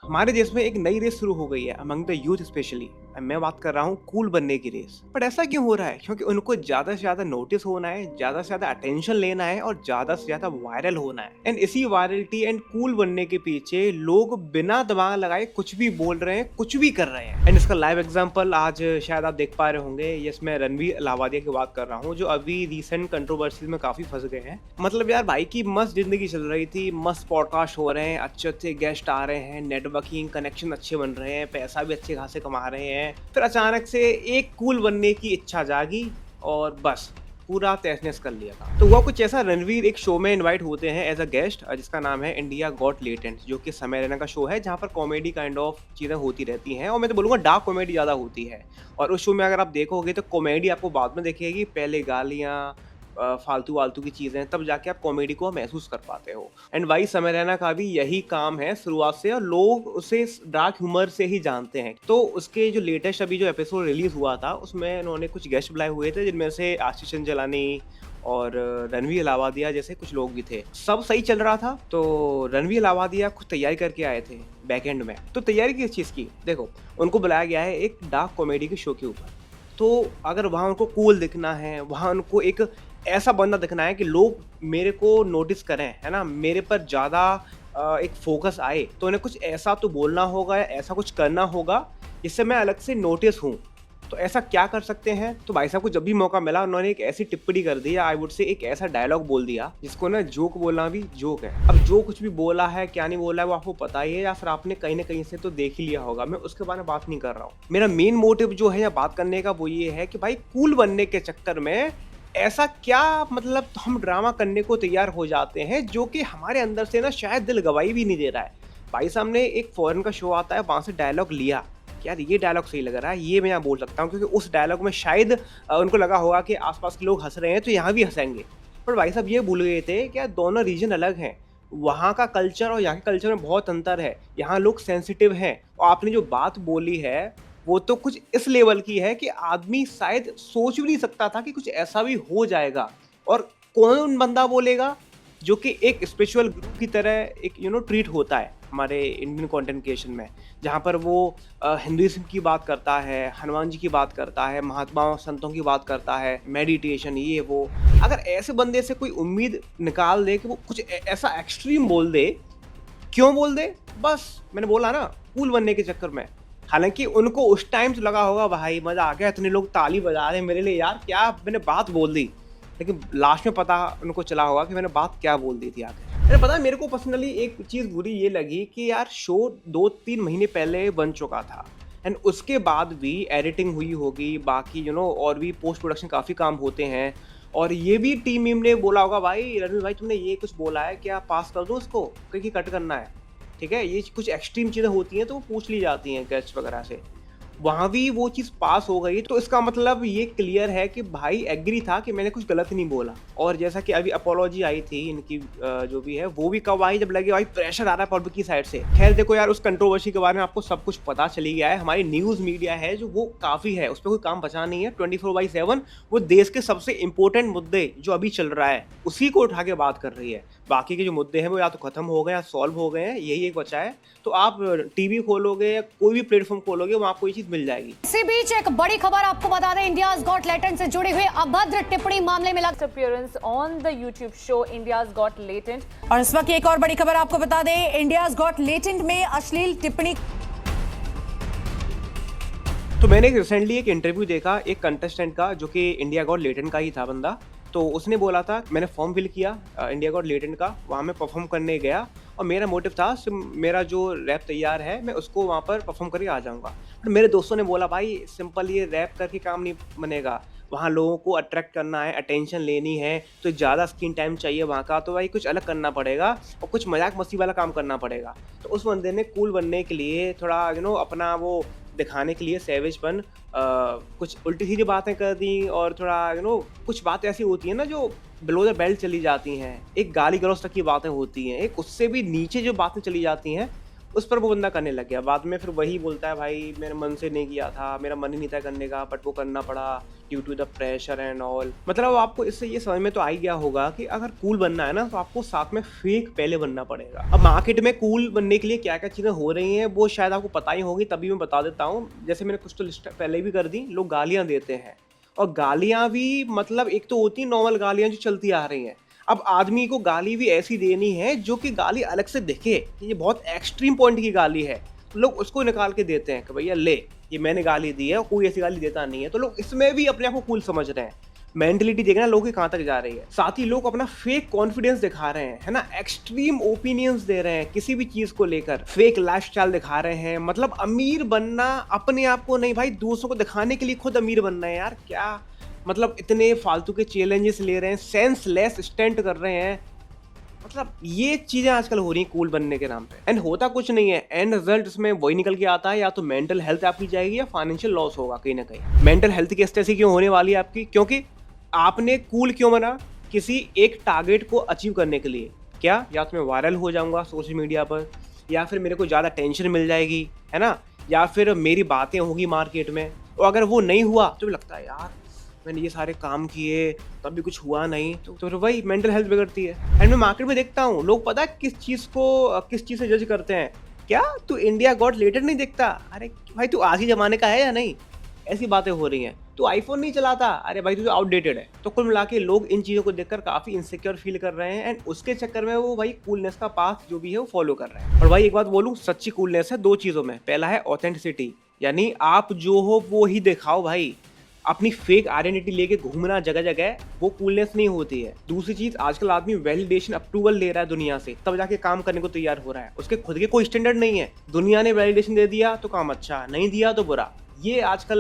हमारे देश में एक नई रेस शुरू हो गई है अमंग द यूथ स्पेशली। मैं बात कर रहा हूँ कूल बनने की रेस। बट ऐसा क्यों हो रहा है? क्योंकि उनको ज्यादा से ज्यादा नोटिस होना है, ज्यादा से ज्यादा अटेंशन लेना है और ज्यादा से ज्यादा वायरल होना है। एंड इसी वायरलिटी एंड कूल बनने के पीछे लोग बिना दिमाग लगाए कुछ भी बोल रहे हैं, कुछ भी कर रहे हैं। एंड इसका लाइव एग्जांपल आज शायद आप देख पा रहे होंगे। यस, मैं रणवीर अलाहाबादिया की बात कर रहा हूँ, जो अभी रिसेंट कंट्रोवर्सीज में काफी फंस गए हैं। मतलब यार, भाई की मस्त जिंदगी चल रही थी, मस्त पॉडकास्ट हो रहे हैं, अच्छे अच्छे गेस्ट आ रहे हैं, नेटवर्किंग कनेक्शन अच्छे बन रहे हैं, पैसा भी अच्छे खासे कमा रहे हैं। फिर अचानक से एक कूल बनने की इच्छा जागी और बस पूरा तहस कर लिया था। तो हुआ कुछ ऐसा, रणवीर एक शो में इनवाइट होते हैं एज अ गेस्ट, जिसका नाम है इंडिया गॉट लेटेंट, जो कि समय रैना का शो है, जहाँ पर कॉमेडी काइंड ऑफ चीज़ें होती रहती हैं। और मैं तो बोलूँगा डार्क कॉमेडी ज़्यादा होती है। और उस शो में अगर आप देखोगे तो कॉमेडी आपको बाद में दिखेगी, पहले गालियाँ, फालतू वालतू की चीज़ें, तब जाके आप कॉमेडी को महसूस कर पाते हो। एंड वाई समय रैना का भी यही काम है शुरुआत से, और लोग उसे डार्क ह्यूमर से ही जानते हैं। तो उसके जो लेटेस्ट अभी जो एपिसोड रिलीज हुआ था, उसमें उन्होंने कुछ गेस्ट बुलाए हुए थे, जिनमें से आशीष चंचलानी और रणवीर अलाहाबादिया जैसे कुछ लोग भी थे। सब सही चल रहा था। तो रणवीर अलाहाबादिया कुछ तैयारी करके आए थे बैक एंड में। तो तैयारी किस चीज़ की? देखो, उनको बुलाया गया है एक डार्क कॉमेडी के शो के ऊपर। तो अगर वहाँ उनको कूल दिखना है, वहाँ उनको एक ऐसा बंदा दिखना है कि लोग मेरे को नोटिस करें, है ना, मेरे पर ज़्यादा एक फोकस आए, तो उन्हें कुछ ऐसा तो बोलना होगा या ऐसा कुछ करना होगा जिससे मैं अलग से नोटिस हूँ। तो ऐसा क्या कर सकते हैं? तो भाई साहब को जब भी मौका मिला, उन्होंने एक ऐसी टिप्पणी कर दी, आई वुड से एक ऐसा डायलॉग बोल दिया जिसको ना जोक बोलना भी जोक है। अब जो कुछ भी बोला है, क्या नहीं बोला है, वो आपको पता ही है, या फिर आपने कहीं ना कहीं से तो देख ही लिया होगा। मैं उसके बारे में बात नहीं कर रहा हूँ। मेरा मेन मोटिव जो है या बात करने का, वो ये है कि भाई कूल बनने के चक्कर में ऐसा क्या, मतलब हम ड्रामा करने को तैयार हो जाते हैं जो कि हमारे अंदर से ना शायद दिल गवाही भी नहीं दे रहा है। भाई सामने एक फॉरेन का शो आता है, वहां से डायलॉग लिया, यार ये डायलॉग सही लग रहा है, ये मैं यहाँ बोल सकता हूँ, क्योंकि उस डायलॉग में शायद उनको लगा होगा कि आसपास के लोग हंस रहे हैं तो यहाँ भी हंसेंगे। पर भाई साहब ये भूल गए थे कि यार दोनों रीजन अलग हैं। वहाँ का कल्चर और यहाँ के कल्चर में बहुत अंतर है। यहाँ लोग सेंसिटिव हैं, और आपने जो बात बोली है वो तो कुछ इस लेवल की है कि आदमी शायद सोच भी नहीं सकता था कि कुछ ऐसा भी हो जाएगा। और कौन बंदा बोलेगा जो कि एक स्पिरिचुअल गुरु की तरह एक ट्रीट होता है हमारे इंडियन कंटेंट क्रिएशन में, जहाँ पर वो हिंदुइज्म की बात करता है, हनुमान जी की बात करता है, महात्मा संतों की बात करता है, मेडिटेशन, ये वो। अगर ऐसे बंदे से कोई उम्मीद निकाल दे कि वो कुछ ऐसा एक्सट्रीम बोल दे, क्यों बोल दे? बस मैंने बोला ना, कूल बनने के चक्कर में। हालांकि उनको उस टाइम तो लगा होगा भाई मजा आ गया, इतने लोग ताली बजा रहे हैं मेरे लिए, यार क्या मैंने बात बोल दी। लेकिन लास्ट में पता उनको चला होगा कि मैंने बात क्या बोल दी थी आगे। अरे पता है, मेरे को पर्सनली एक चीज़ बुरी ये लगी कि यार शो 2-3 महीने पहले बन चुका था, एंड उसके बाद भी एडिटिंग हुई होगी, बाकी और भी पोस्ट प्रोडक्शन काफ़ी काम होते हैं। और ये भी टीम वीम ने बोला होगा, भाई रणवीर भाई तुमने ये कुछ बोला है, क्या पास कर दो उसको, क्योंकि कट करना है, ठीक है। ये कुछ एक्सट्रीम चीज़ें होती हैं तो वो पूछ ली जाती हैं गेस्ट वगैरह से। वहाँ भी वो चीज़ पास हो गई, तो इसका मतलब ये क्लियर है कि भाई एग्री था कि मैंने कुछ गलत नहीं बोला। और जैसा कि अभी अपोलॉजी आई थी इनकी, जो भी है वो भी कब आई, जब लगे भाई प्रेशर आ रहा है पब्लिक की साइड से। खैर देखो यार, उस कंट्रोवर्सी के बारे में आपको सब कुछ पता चली गया है। हमारी न्यूज़ मीडिया है जो वो काफ़ी है, उस पर कोई काम बचा नहीं है। 24/7 वो देश के सबसे इंपॉर्टेंट मुद्दे जो अभी चल रहा है उसी को उठा के बात कर रही है। बाकी के जो मुद्दे हैं वो या तो खत्म हो गए या सॉल्व हो गए हैं, यही एक बचा है। तो आप टीवी खोलोगे या कोई भी प्लेटफॉर्म खोलोगे, वहाँ आपको ये चीज़ मिल जाएगी। इसी बीच एक बड़ी खबर आपको बता दें, इंडियाज गॉट लेटेंट से जुड़ी हुई अभद्र टिप्पणी मामले में appearance on the YouTube show India's got latent. और इस वक्त एक और बड़ी खबर आपको बता दें, इंडियाज गॉट लेटेंट में अश्लील टिप्पणी। तो मैंने रिसेंटली एक इंटरव्यू देखा एक कंटेस्टेंट का, जो कि इंडिया गॉट लेटेंट का ही था बंदा। तो उसने बोला था, मैंने फॉर्म फिल किया इंडिया गॉट लेटेंट का, वहाँ मैं परफॉर्म करने गया, और मेरा मोटिव था मेरा जो रैप तैयार है मैं उसको वहाँ पर परफॉर्म करके आ जाऊँगा। बट मेरे दोस्तों ने बोला, भाई सिंपल ये रैप करके काम नहीं बनेगा, वहाँ लोगों को अट्रैक्ट करना है, अटेंशन लेनी है, तो ज़्यादा स्क्रीन टाइम चाहिए वहाँ का, तो भाई कुछ अलग करना पड़ेगा और कुछ मजाक मस्ती वाला काम करना पड़ेगा। तो उस बंदे ने कूल बनने के लिए, थोड़ा अपना वो दिखाने के लिए सैवेजपन, कुछ उल्टी सीधी बातें कर दी, और थोड़ा कुछ बातें ऐसी होती हैं ना जो बिलो द बेल्ट चली जाती हैं, एक गाली गलौज तक की बातें होती हैं, एक उससे भी नीचे जो बातें चली जाती हैं उस पर वो बंदा करने लग गया। बाद में फिर वही बोलता है भाई मेरे मन से नहीं किया था, मेरा मन ही नहीं था करने का, बट वो करना पड़ा due to the pressure and all. मतलब आपको इससे ये समझ में तो आ ही गया होगा कि अगर कूल बनना है ना तो आपको साथ में फेक पहले बनना पड़ेगा। अब मार्केट में कूल बनने के लिए क्या क्या चीज़ें हो रही हैं वो शायद आपको पता ही होगी, तभी मैं बता देता हूँ। जैसे मैंने कुछ तो लिस्ट पहले भी कर दी, लोग गालियाँ देते हैं, और गालियाँ भी मतलब एक तो होती नॉर्मल गालियाँ जो चलती आ रही हैं। अब आदमी को गाली भी ऐसी देनी है जो कि गाली अलग से दिखे, ये बहुत एक्सट्रीम पॉइंट की गाली है, तो लोग उसको निकाल के देते हैं कि भैया ले ये मैंने गाली दी है, कोई ऐसी गाली देता नहीं है। तो लोग इसमें भी अपने आप को कूल समझ रहे हैं। मेंटलिटी देखना लोगों की कहाँ तक जा रही है। साथ ही लोग अपना फेक कॉन्फिडेंस दिखा रहे हैं, है ना, एक्सट्रीम ओपिनियंस दे रहे हैं किसी भी चीज को लेकर, फेक लाइफस्टाइल दिखा रहे हैं। मतलब अमीर बनना अपने आप को नहीं भाई, दूसरों को दिखाने के लिए खुद अमीर बनना है यार। क्या मतलब इतने फालतू के चैलेंजेस ले रहे हैं, सेंसलेस स्टंट कर रहे हैं। मतलब ये चीजें आजकल हो रही हैं कूल बनने के नाम पे, एंड होता कुछ नहीं है। एंड रिजल्ट इसमें वही निकल के आता है, या तो मेंटल हेल्थ आपकी जाएगी या फाइनेंशियल लॉस होगा कहीं ना कहीं। मेंटल हेल्थ की स्थिति क्यों होने वाली है आपकी? क्योंकि आपने कूल क्यों बना? किसी एक टारगेट को अचीव करने के लिए। क्या? या तो मैं वायरल हो जाऊंगा सोशल मीडिया पर, या फिर मेरे को ज़्यादा टेंशन मिल जाएगी, है ना, या फिर मेरी बातें होगी मार्केट में। और अगर वो नहीं हुआ तो लगता है यार मैंने ये सारे काम किए तब भी कुछ हुआ नहीं, तो फिर वही मेंटल हेल्थ बिगड़ती है। एंड मैं मार्केट में देखता हूँ लोग पता है किस चीज़ से जज करते हैं। क्या तू इंडिया गॉट लेटेड नहीं देखता? अरे भाई तू आज ही जमाने का है या नहीं? ऐसी बातें हो रही हैं। तू आईफोन नहीं चलाता? अरे भाई तू तो आउटडेटेड है। तो कुल मिला के लोग इन चीज़ों को देखकर काफ़ी इनसिक्योर फील कर रहे हैं, एंड उसके चक्कर में वो भाई कूलनेस का पाथ जो भी है वो फॉलो कर रहे हैं। और भाई एक बात बोलूँ, सच्ची कूलनेस है दो चीज़ों में। पहला है ऑथेंटिसिटी, यानी आप जो हो वो ही दिखाओ भाई। अपनी फेक आइडेंटिटी लेके घूमना जगह जगह, वो कूलनेस नहीं होती है। दूसरी चीज, आजकल आदमी वैलिडेशन अप्रूवल ले रहा है दुनिया से, तब जाके काम करने को तैयार हो रहा है। उसके खुद के कोई स्टैंडर्ड नहीं है। दुनिया ने वैलिडेशन दे दिया तो काम अच्छा, नहीं दिया तो बुरा। ये आजकल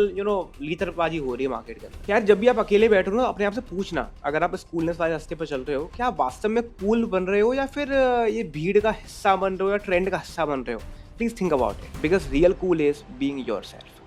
लीतरबाजी हो रही है मार्केट के अंदर। यार जब भी आप अकेले बैठो ना, अपने आप से पूछना, अगर आप इस कूलनेस वाले रास्ते पर चल रहे हो, क्या आप वास्तव में कूल बन रहे हो या फिर ये भीड़ का हिस्सा बन रहे हो या ट्रेंड का हिस्सा बन रहे हो? Please think about it, because real cool is being yourself.